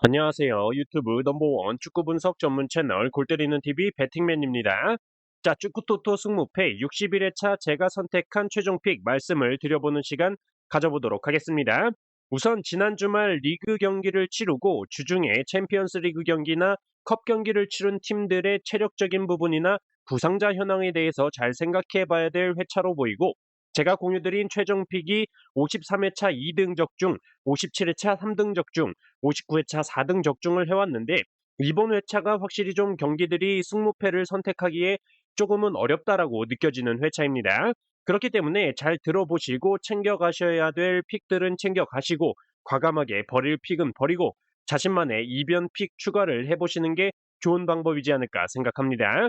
안녕하세요. 유튜브 넘버원 축구 분석 전문 채널 골 때리는 TV 배팅맨입니다. 자, 축구토토 승무패 61회차 제가 선택한 최종 픽 말씀을 드려보는 시간 가져보도록 하겠습니다. 우선 지난 주말 리그 경기를 치르고 주중에 챔피언스 리그 경기나 컵 경기를 치른 팀들의 체력적인 부분이나 부상자 현황에 대해서 잘 생각해 봐야 될 회차로 보이고, 제가 공유드린 최종 픽이 53회차 2등 적중, 57회차 3등 적중, 59회차 4등 적중을 해왔는데, 이번 회차가 확실히 좀 경기들이 승무패를 선택하기에 조금은 어렵다라고 느껴지는 회차입니다. 그렇기 때문에 잘 들어보시고 챙겨가셔야 될 픽들은 챙겨가시고, 과감하게 버릴 픽은 버리고 자신만의 이변 픽 추가를 해보시는 게 좋은 방법이지 않을까 생각합니다.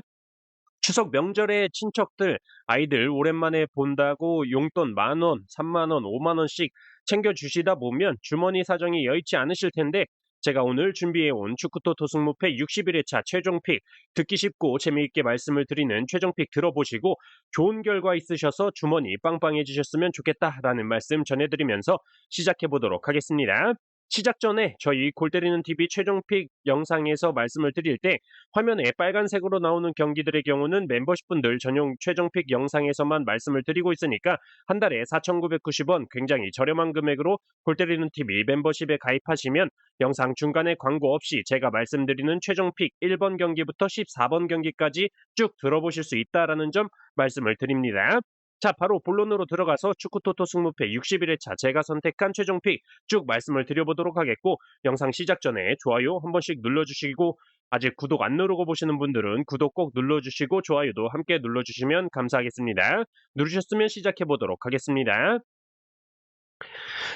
추석 명절에 친척들, 아이들 오랜만에 본다고 용돈 10,000원, 30,000원, 50,000원씩 챙겨주시다 보면 주머니 사정이 여의치 않으실 텐데, 제가 오늘 준비해온 축구토토 승무패 61회차 최종 픽, 듣기 쉽고 재미있게 말씀을 드리는 최종 픽 들어보시고 좋은 결과 있으셔서 주머니 빵빵해지셨으면 좋겠다라는 말씀 전해드리면서 시작해보도록 하겠습니다. 시작 전에 저희 골 때리는 TV 최종 픽 영상에서 말씀을 드릴 때, 화면에 빨간색으로 나오는 경기들의 경우는 멤버십분들 전용 최종 픽 영상에서만 말씀을 드리고 있으니까 한 달에 4,990원, 굉장히 저렴한 금액으로 골 때리는 TV 멤버십에 가입하시면 영상 중간에 광고 없이 제가 말씀드리는 최종 픽 1번 경기부터 14번 경기까지 쭉 들어보실 수 있다라는 점 말씀을 드립니다. 자, 바로 본론으로 들어가서 축구토토 승무패 61회차 제가 선택한 최종 픽 쭉 말씀을 드려보도록 하겠고, 영상 시작 전에 좋아요 한 번씩 눌러주시고, 아직 구독 안 누르고 보시는 분들은 구독 꼭 눌러주시고 좋아요도 함께 눌러주시면 감사하겠습니다. 누르셨으면 시작해보도록 하겠습니다.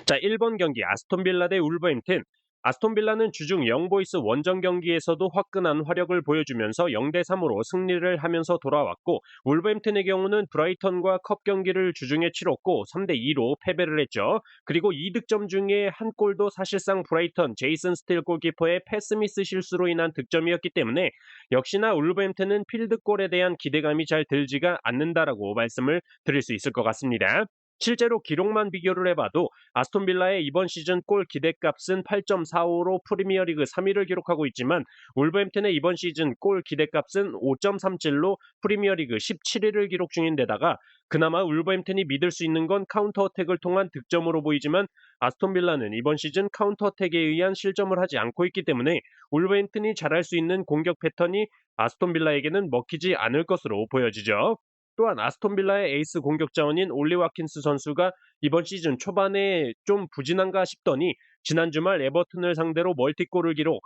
자, 1번 경기 아스톤 빌라 대 울버햄튼. 아스톤 빌라는 주중 영보이스 원정 경기에서도 화끈한 화력을 보여주면서 0대 3으로 승리를 하면서 돌아왔고, 울버햄튼의 경우는 브라이턴과 컵 경기를 주중에 치렀고 3대 2로 패배를 했죠. 그리고 2득점 중에 한 골도 사실상 브라이턴 제이슨 스틸 골키퍼의 패스미스 실수로 인한 득점이었기 때문에 역시나 울버햄튼은 필드골에 대한 기대감이 잘 들지가 않는다라고 말씀을 드릴 수 있을 것 같습니다. 실제로 기록만 비교를 해봐도 아스톤 빌라의 이번 시즌 골 기대값은 8.45로 프리미어리그 3위를 기록하고 있지만, 울버햄튼의 이번 시즌 골 기대값은 5.37로 프리미어리그 17위를 기록 중인데다가, 그나마 울버햄튼이 믿을 수 있는 건 카운터 어택을 통한 득점으로 보이지만, 아스톤 빌라는 이번 시즌 카운터 어택에 의한 실점을 하지 않고 있기 때문에 울버햄튼이 잘할 수 있는 공격 패턴이 아스톤 빌라에게는 먹히지 않을 것으로 보여지죠. 또한 아스톤 빌라의 에이스 공격 자원인 올리 와킨스 선수가 이번 시즌 초반에 좀 부진한가 싶더니 지난 주말 에버튼을 상대로 멀티골을 기록,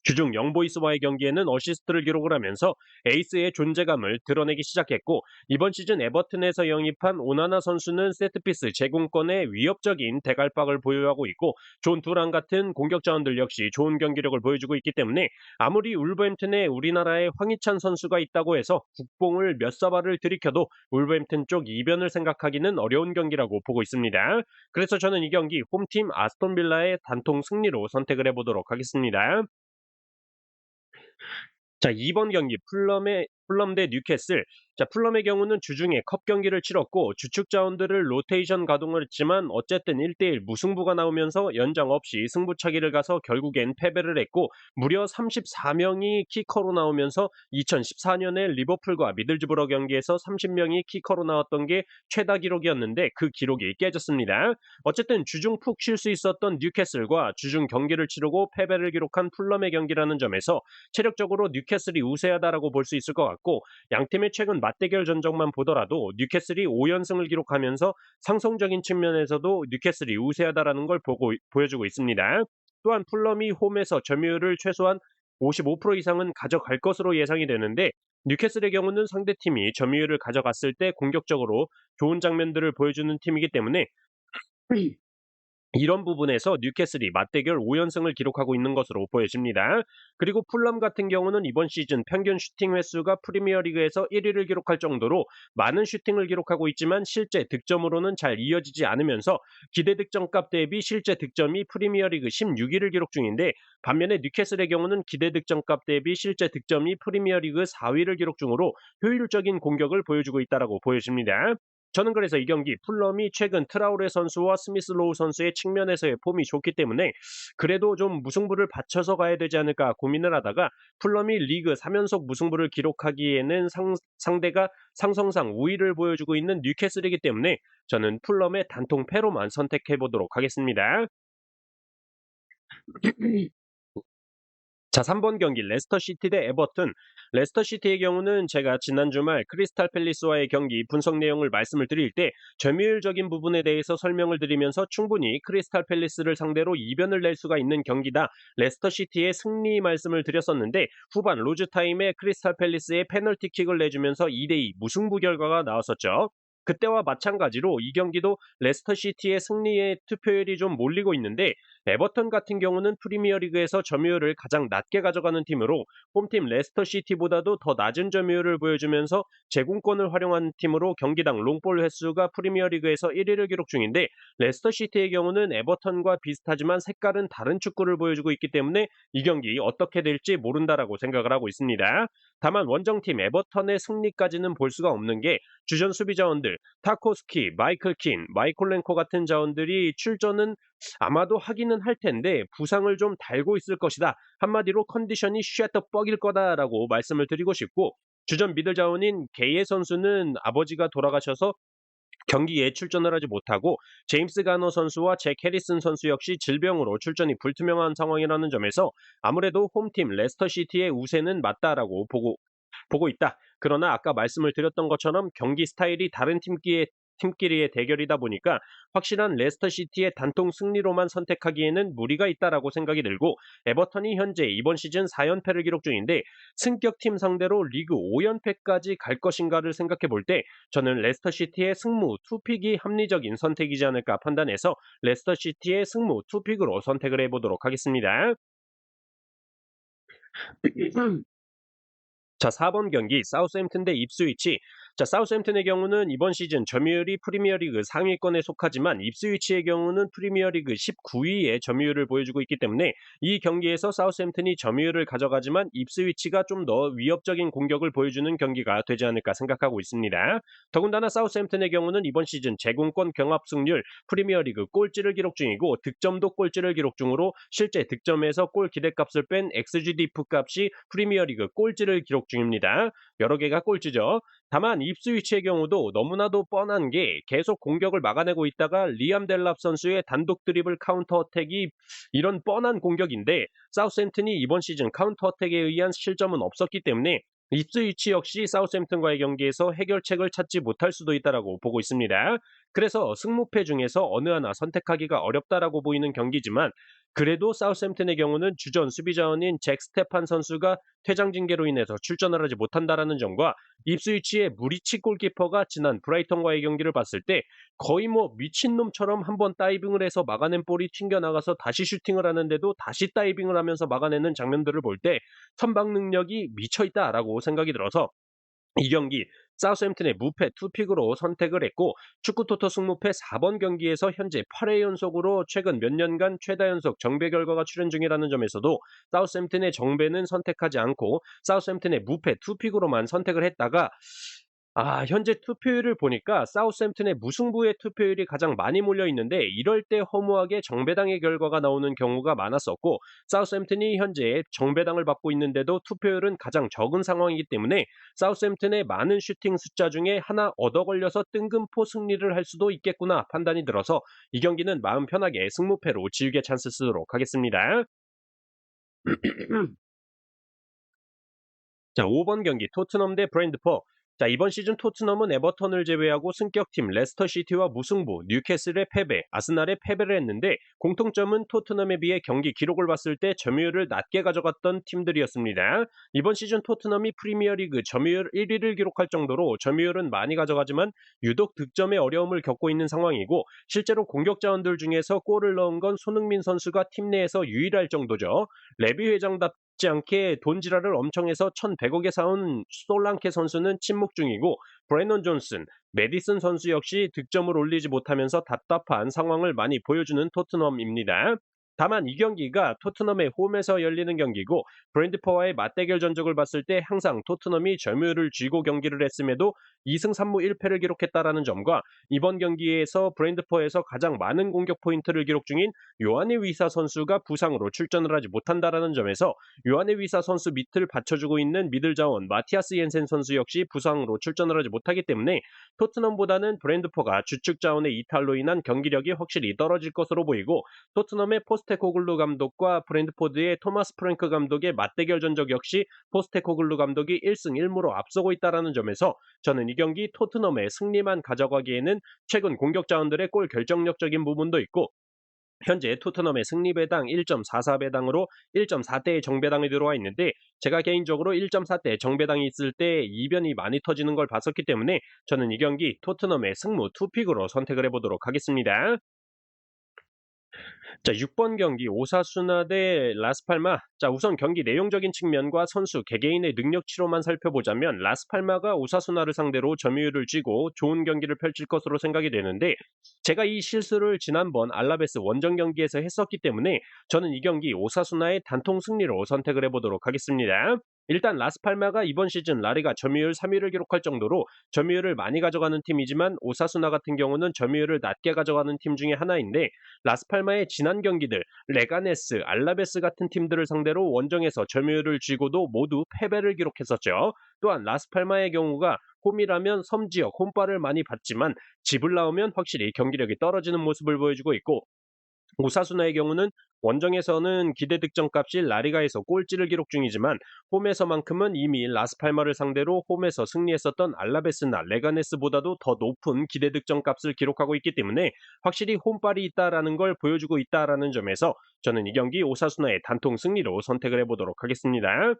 주중 영보이스와의 경기에는 어시스트를 기록을 하면서 에이스의 존재감을 드러내기 시작했고, 이번 시즌 에버튼에서 영입한 오나나 선수는 세트피스 제공권에 위협적인 대갈박을 보유하고 있고, 존 두란 같은 공격 자원들 역시 좋은 경기력을 보여주고 있기 때문에 아무리 울버햄튼에 우리나라의 황희찬 선수가 있다고 해서 국뽕을 몇 사발을 들이켜도 울버햄튼 쪽 이변을 생각하기는 어려운 경기라고 보고 있습니다. 그래서 저는 이 경기 홈팀 아스톤 빌라의 단통 승리로 선택을 해보도록 하겠습니다. 자, 2번 경기 풀럼 대 뉴캐슬. 자, 풀럼의 경우는 주중에 컵 경기를 치렀고 주축 자원들을 로테이션 가동을 했지만 어쨌든 1대1 무승부가 나오면서 연장 없이 승부차기를 가서 결국엔 패배를 했고, 무려 34명이 키커로 나오면서 2014년에 리버풀과 미들즈브러 경기에서 30명이 키커로 나왔던 게 최다 기록이었는데 그 기록이 깨졌습니다. 어쨌든 주중 푹 쉴 수 있었던 뉴캐슬과 주중 경기를 치르고 패배를 기록한 풀럼의 경기라는 점에서 체력적으로 뉴캐슬이 우세하다라고 볼 수 있을 것 같고, 양팀의 최근 맞대결 전적만 보더라도 뉴캐슬이 5연승을 기록하면서 상성적인 측면에서도 뉴캐슬이 우세하다라는 걸 보여주고 있습니다. 또한 풀럼이 홈에서 점유율을 최소한 55% 이상은 가져갈 것으로 예상이 되는데, 뉴캐슬의 경우는 상대팀이 점유율을 가져갔을 때 공격적으로 좋은 장면들을 보여주는 팀이기 때문에 이런 부분에서 뉴캐슬이 맞대결 5연승을 기록하고 있는 것으로 보여집니다. 그리고 풀럼 같은 경우는 이번 시즌 평균 슈팅 횟수가 프리미어리그에서 1위를 기록할 정도로 많은 슈팅을 기록하고 있지만 실제 득점으로는 잘 이어지지 않으면서 기대 득점값 대비 실제 득점이 프리미어리그 16위를 기록 중인데, 반면에 뉴캐슬의 경우는 기대 득점값 대비 실제 득점이 프리미어리그 4위를 기록 중으로 효율적인 공격을 보여주고 있다고 보여집니다. 저는 그래서 이 경기 풀럼이 최근 트라우레 선수와 스미스 로우 선수의 측면에서의 폼이 좋기 때문에 그래도 좀 무승부를 받쳐서 가야 되지 않을까 고민을 하다가 풀럼이 리그 3연속 무승부를 기록하기에는 상대가 상성상 우위를 보여주고 있는 뉴캐슬이기 때문에 저는 풀럼의 단통 패로만 선택해 보도록 하겠습니다. 자, 3번 경기 레스터 시티 대 에버튼. 레스터 시티의 경우는 제가 지난 주말 크리스탈 팰리스와의 경기 분석 내용을 말씀을 드릴 때 점유율적인 부분에 대해서 설명을 드리면서 충분히 크리스탈 팰리스를 상대로 이변을 낼 수가 있는 경기다. 레스터 시티의 승리 말씀을 드렸었는데 후반 로즈 타임에 크리스탈 팰리스의 페널티킥을 내주면서 2대2 무승부 결과가 나왔었죠. 그때와 마찬가지로 이 경기도 레스터 시티의 승리에 투표율이 좀 몰리고 있는데 에버턴 같은 경우는 프리미어리그에서 점유율을 가장 낮게 가져가는 팀으로 홈팀 레스터 시티보다도 더 낮은 점유율을 보여주면서 제공권을 활용한 팀으로 경기당 롱볼 횟수가 프리미어리그에서 1위를 기록 중인데 레스터 시티의 경우는 에버턴과 비슷하지만 색깔은 다른 축구를 보여주고 있기 때문에 이 경기 어떻게 될지 모른다라고 생각을 하고 있습니다. 다만 원정팀 에버턴의 승리까지는 볼 수가 없는 게 주전 수비 자원들 타코스키, 마이클 킨, 마이콜렌코 같은 자원들이 출전은 아마도 하기는 할 텐데 부상을 좀 달고 있을 것이다. 한마디로 컨디션이 쉣더 뻑일 거다라고 말씀을 드리고 싶고 주전 미들 자원인 게이의 선수는 아버지가 돌아가셔서 경기에 출전을 하지 못하고 제임스 가너 선수와 잭 해리슨 선수 역시 질병으로 출전이 불투명한 상황이라는 점에서 아무래도 홈팀 레스터 시티의 우세는 맞다라고 보고 있다. 그러나 아까 말씀을 드렸던 것처럼 경기 스타일이 다른 팀끼리의 대결이다 보니까 확실한 레스터 시티의 단통 승리로만 선택하기에는 무리가 있다라고 생각이 들고 에버턴이 현재 이번 시즌 4연패를 기록 중인데 승격팀 상대로 리그 5연패까지 갈 것인가를 생각해 볼 때 저는 레스터 시티의 승무 투픽이 합리적인 선택이지 않을까 판단해서 레스터 시티의 승무 투픽으로 선택을 해보도록 하겠습니다. 자, 4번 경기 사우스햄튼 대 입스위치. 자, 사우스햄튼의 경우는 이번 시즌 점유율이 프리미어리그 상위권에 속하지만 입스위치의 경우는 프리미어리그 19위의 점유율을 보여주고 있기 때문에 이 경기에서 사우스햄튼이 점유율을 가져가지만 입스위치가 좀 더 위협적인 공격을 보여주는 경기가 되지 않을까 생각하고 있습니다. 더군다나 사우스햄튼의 경우는 이번 시즌 제공권 경합 승률 프리미어리그 꼴찌를 기록 중이고 득점도 꼴찌를 기록 중으로 실제 득점에서 골 기대값을 뺀 XGDF 값이 프리미어리그 꼴찌를 기록 중입니다. 여러 개가 꼴찌죠. 다만 입스위치의 경우도 너무나도 뻔한 게 계속 공격을 막아내고 있다가 리암 델랍 선수의 단독 드리블 카운터 어택이 이런 뻔한 공격인데 사우스햄튼이 이번 시즌 카운터 어택에 의한 실점은 없었기 때문에 입스위치 역시 사우스햄튼과의 경기에서 해결책을 찾지 못할 수도 있다라고 보고 있습니다. 그래서 승무패 중에서 어느 하나 선택하기가 어렵다라고 보이는 경기지만 그래도 사우스햄튼의 경우는 주전 수비 자원인 잭 스테판 선수가 퇴장 징계로 인해서 출전을 하지 못한다라는 점과 입스위치의 무리치 골키퍼가 지난 브라이턴과의 경기를 봤을 때 거의 뭐 미친놈처럼 한번 다이빙을 해서 막아낸 볼이 튕겨나가서 다시 슈팅을 하는데도 다시 다이빙을 하면서 막아내는 장면들을 볼 때 선방 능력이 미쳐있다라고 생각이 들어서 이 경기 사우스햄튼의 무패 투픽으로 선택을 했고 축구토토 승무패 4번 경기에서 현재 8회 연속으로 최근 몇 년간 최다 연속 정배 결과가 출현 중이라는 점에서도 사우스햄튼의 정배는 선택하지 않고 사우스햄튼의 무패 투픽으로만 선택을 했다가 현재 투표율을 보니까 사우스햄튼의 무승부의 투표율이 가장 많이 몰려 있는데 이럴 때 허무하게 정배당의 결과가 나오는 경우가 많았었고 사우스햄튼이 현재 정배당을 받고 있는데도 투표율은 가장 적은 상황이기 때문에 사우스햄튼의 많은 슈팅 숫자 중에 하나 얻어 걸려서 뜬금포 승리를 할 수도 있겠구나 판단이 들어서 이 경기는 마음 편하게 승무패로 지우개 찬스 쓰도록 하겠습니다. 자, 5번 경기 토트넘 대 브랜드포. 자, 이번 시즌 토트넘은 에버턴을 제외하고 승격팀 레스터 시티와 무승부, 뉴캐슬의 패배, 아스날의 패배를 했는데 공통점은 토트넘에 비해 경기 기록을 봤을 때 점유율을 낮게 가져갔던 팀들이었습니다. 이번 시즌 토트넘이 프리미어리그 점유율 1위를 기록할 정도로 점유율은 많이 가져가지만 유독 득점에 어려움을 겪고 있는 상황이고 실제로 공격 자원들 중에서 골을 넣은 건 손흥민 선수가 팀 내에서 유일할 정도죠. 레비 회장답 지 않게 돈지랄을 엄청 해서 1,100억에 사온 솔랑케 선수는 침묵 중이고 브레넌 존슨, 메디슨 선수 역시 득점을 올리지 못하면서 답답한 상황을 많이 보여주는 토트넘입니다. 다만 이 경기가 토트넘의 홈에서 열리는 경기고 브랜드포와의 맞대결 전적을 봤을 때 항상 토트넘이 점유율을 쥐고 경기를 했음에도 2승 3무 1패를 기록했다라는 점과 이번 경기에서 브랜드포에서 가장 많은 공격 포인트를 기록 중인 요하네 위사 선수가 부상으로 출전을 하지 못한다라는 점에서 요하네 위사 선수 밑을 받쳐주고 있는 미들 자원 마티아스 옌센 선수 역시 부상으로 출전을 하지 못하기 때문에 토트넘보다는 브랜드포가 주축 자원의 이탈로 인한 경기력이 확실히 떨어질 것으로 보이고 토트넘의 포스테코글루 감독과 브랜드포드의 토마스 프랭크 감독의 맞대결 전적 역시 포스테코글루 감독이 1승 1무로 앞서고 있다는 점에서 저는 이 경기 토트넘의 승리만 가져가기에는 최근 공격 자원들의 골 결정력적인 부분도 있고 현재 토트넘의 승리배당 1.44배당으로 1.4대의 정배당이 들어와 있는데 제가 개인적으로 1.4대 정배당이 있을 때 이변이 많이 터지는 걸 봤었기 때문에 저는 이 경기 토트넘의 승무 투픽으로 선택을 해보도록 하겠습니다. 자, 6번 경기 오사수나 대 라스팔마. 자, 우선 경기 내용적인 측면과 선수 개개인의 능력치로만 살펴보자면 라스팔마가 오사수나를 상대로 점유율을 쥐고 좋은 경기를 펼칠 것으로 생각이 되는데 제가 이 실수를 지난번 알라베스 원정 경기에서 했었기 때문에 저는 이 경기 오사수나의 단통 승리로 선택을 해보도록 하겠습니다. 일단 라스팔마가 이번 시즌 라리가 점유율 3위를 기록할 정도로 점유율을 많이 가져가는 팀이지만 오사수나 같은 경우는 점유율을 낮게 가져가는 팀 중에 하나인데 라스팔마의 지난 경기들 레가네스, 알라베스 같은 팀들을 상대로 원정에서 점유율을 쥐고도 모두 패배를 기록했었죠. 또한 라스팔마의 경우가 홈이라면 섬지역 홈발을 많이 받지만 집을 나오면 확실히 경기력이 떨어지는 모습을 보여주고 있고 오사수나의 경우는 원정에서는 기대 득점값이 라리가에서 꼴찌를 기록 중이지만 홈에서만큼은 이미 라스팔마를 상대로 홈에서 승리했었던 알라베스나 레가네스보다도 더 높은 기대 득점값을 기록하고 있기 때문에 확실히 홈발이 있다라는 걸 보여주고 있다라는 점에서 저는 이 경기 오사수나의 단통 승리로 선택을 해보도록 하겠습니다.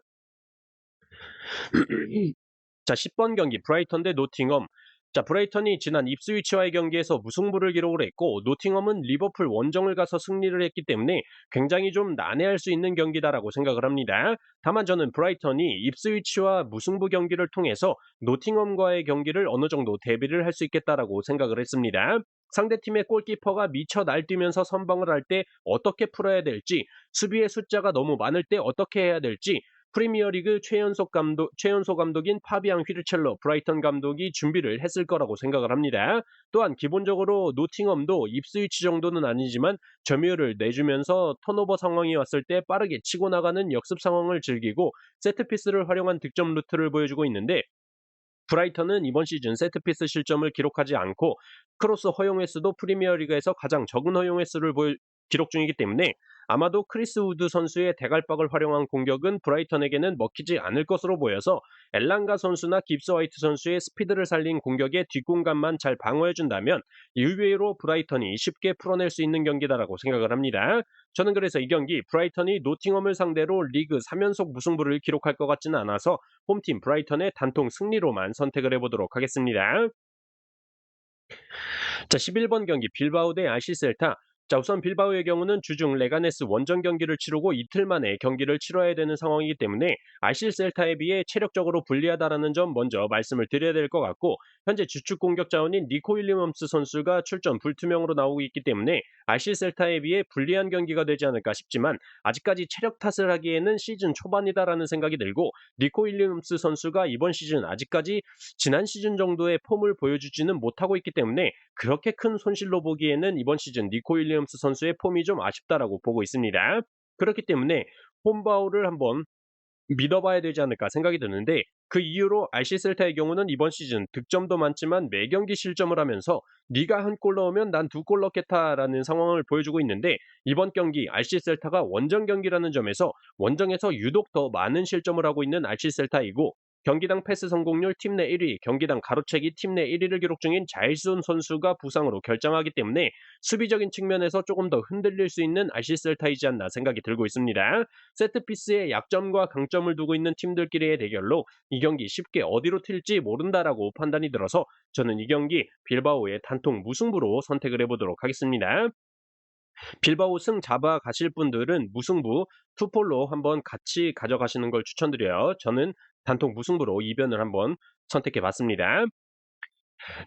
자, 10번 경기 브라이턴 대 노팅엄. 자, 브라이턴이 지난 입스위치와의 경기에서 무승부를 기록을 했고 노팅엄은 리버풀 원정을 가서 승리를 했기 때문에 굉장히 좀 난해할 수 있는 경기다라고 생각을 합니다. 다만 저는 브라이턴이 입스위치와 무승부 경기를 통해서 노팅엄과의 경기를 어느 정도 대비를 할 수 있겠다라고 생각을 했습니다. 상대팀의 골키퍼가 미쳐 날뛰면서 선방을 할 때 어떻게 풀어야 될지, 수비의 숫자가 너무 많을 때 어떻게 해야 될지 프리미어리그 최연소 감독인 파비앙 휘르첼러 브라이턴 감독이 준비를 했을 거라고 생각을 합니다. 또한 기본적으로 노팅엄도 입스위치 정도는 아니지만 점유율을 내주면서 턴오버 상황이 왔을 때 빠르게 치고 나가는 역습 상황을 즐기고 세트피스를 활용한 득점 루트를 보여주고 있는데 브라이턴은 이번 시즌 세트피스 실점을 기록하지 않고 크로스 허용 횟수도 프리미어리그에서 가장 적은 허용 횟수를 기록 중이기 때문에 아마도 크리스 우드 선수의 대갈박을 활용한 공격은 브라이턴에게는 먹히지 않을 것으로 보여서 엘랑가 선수나 깁스 화이트 선수의 스피드를 살린 공격의 뒷공간만 잘 방어해준다면 의외로 브라이턴이 쉽게 풀어낼 수 있는 경기다라고 생각을 합니다. 저는 그래서 이 경기 브라이턴이 노팅엄을 상대로 리그 3연속 무승부를 기록할 것 같지는 않아서 홈팀 브라이턴의 단통 승리로만 선택을 해보도록 하겠습니다. 자, 11번 경기 빌바오 대 아시 셀타. 자, 우선 빌바오의 경우는 주중 레가네스 원정 경기를 치르고 이틀 만에 경기를 치러야 되는 상황이기 때문에 아실 셀타에 비해 체력적으로 불리하다라는 점 먼저 말씀을 드려야 될 것 같고 현재 주축 공격 자원인 니코 윌리엄스 선수가 출전 불투명으로 나오고 있기 때문에 아실 셀타에 비해 불리한 경기가 되지 않을까 싶지만 아직까지 체력 탓을 하기에는 시즌 초반이다라는 생각이 들고 니코 윌리엄스 선수가 이번 시즌 아직까지 지난 시즌 정도의 폼을 보여주지는 못하고 있기 때문에 그렇게 큰 손실로 보기에는 이번 시즌 니코 윌리엄스 선수의 폼이 좀 아쉽다라고 보고 있습니다. 그렇기 때문에 홈바우를 한번 믿어봐야 되지 않을까 생각이 드는데 그 이유로 RC 셀타의 경우는 이번 시즌 득점도 많지만 매 경기 실점을 하면서 네가 한 골 넣으면 난 두 골 넣겠다라는 상황을 보여주고 있는데 이번 경기 RC 셀타가 원정 경기라는 점에서 원정에서 유독 더 많은 실점을 하고 있는 RC 셀타이고 경기당 패스 성공률 팀 내 1위, 경기당 가로채기 팀 내 1위를 기록 중인 자일손 선수가 부상으로 결장하기 때문에 수비적인 측면에서 조금 더 흔들릴 수 있는 아시셀타이지 않나 생각이 들고 있습니다. 세트피스의 약점과 강점을 두고 있는 팀들끼리의 대결로 이 경기 쉽게 어디로 튈지 모른다라고 판단이 들어서 저는 이 경기 빌바오의 단통 무승부로 선택을 해보도록 하겠습니다. 빌바오 승 잡아 가실 분들은 무승부 투폴로 한번 같이 가져가시는 걸 추천드려요. 저는 단통 무승부로 이변을 한번 선택해 봤습니다.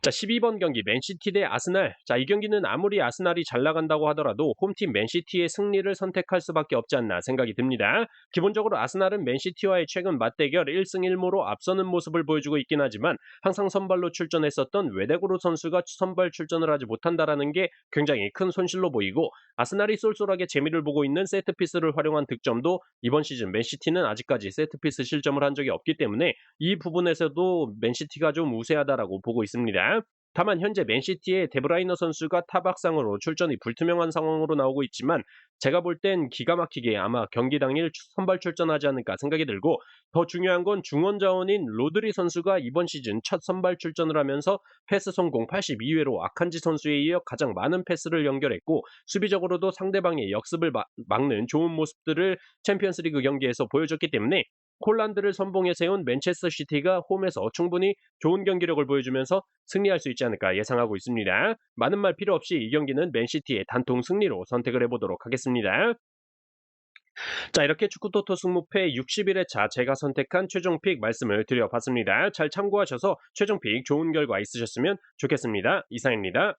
자, 12번 경기 맨시티 대 아스날. 자, 이 경기는 아무리 아스날이 잘 나간다고 하더라도 홈팀 맨시티의 승리를 선택할 수밖에 없지 않나 생각이 듭니다. 기본적으로 아스날은 맨시티와의 최근 맞대결 1승 1무로 앞서는 모습을 보여주고 있긴 하지만 항상 선발로 출전했었던 외대고루 선수가 선발 출전을 하지 못한다라는 게 굉장히 큰 손실로 보이고, 아스날이 쏠쏠하게 재미를 보고 있는 세트피스를 활용한 득점도 이번 시즌 맨시티는 아직까지 세트피스 실점을 한 적이 없기 때문에 이 부분에서도 맨시티가 좀 우세하다라고 보고 있습니다. 다만 현재 맨시티의 데브라이너 선수가 타박상으로 출전이 불투명한 상황으로 나오고 있지만, 제가 볼 땐 기가 막히게 아마 경기 당일 선발 출전하지 않을까 생각이 들고, 더 중요한 건 중원 자원인 로드리 선수가 이번 시즌 첫 선발 출전을 하면서 패스 성공 82회로 아칸지 선수에 이어 가장 많은 패스를 연결했고, 수비적으로도 상대방의 역습을 막는 좋은 모습들을 챔피언스리그 경기에서 보여줬기 때문에 홀란드를 선봉에 세운 맨체스터 시티가 홈에서 충분히 좋은 경기력을 보여주면서 승리할 수 있지 않을까 예상하고 있습니다. 많은 말 필요 없이 이 경기는 맨시티의 단통 승리로 선택을 해보도록 하겠습니다. 자, 이렇게 축구토토 승무패 61회차 제가 선택한 최종 픽 말씀을 드려봤습니다. 잘 참고하셔서 최종 픽 좋은 결과 있으셨으면 좋겠습니다. 이상입니다.